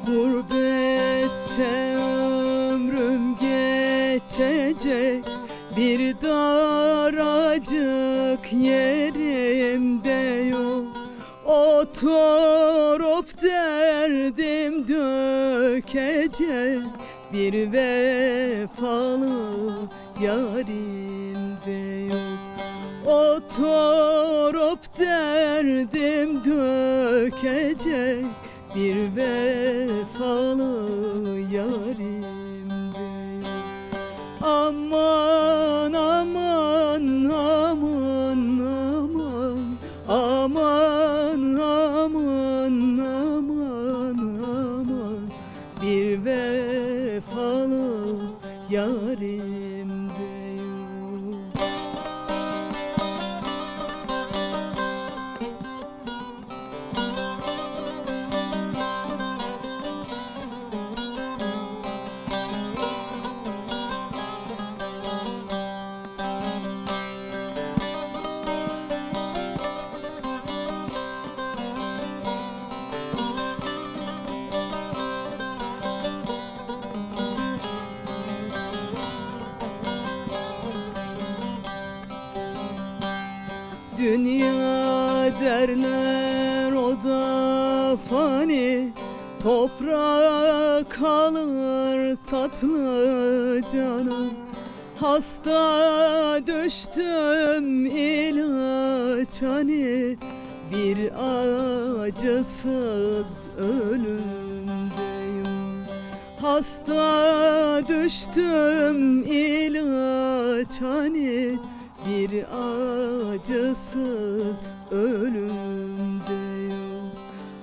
Gurbette ömrüm geçecek, bir daracık yerimde yok. Oturup derdim dökecek, bir vefalı yarim de yok. Oturup derdim dökecek, bir vefalı yarim de yok. Aman aman aman aman, aman aman aman aman, bir vefalı yarim de yok. Dünya derler o da fani, toprak kalır tatlı canım. Hasta düştüm ilaç hani, bir acısız ölümdeyim. Hasta düştüm ilaç hani, bir acısız ölümdeyim.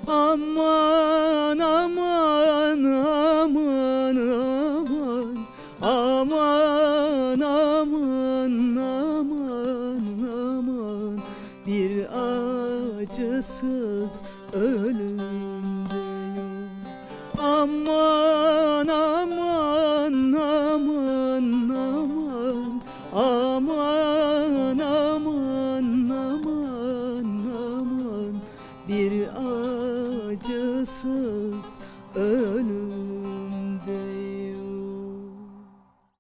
Aman aman aman aman, aman aman aman aman, bir acısız ölümdeyim. Aman aman aman aman, aman aman aman aman, bir acısız ölüm.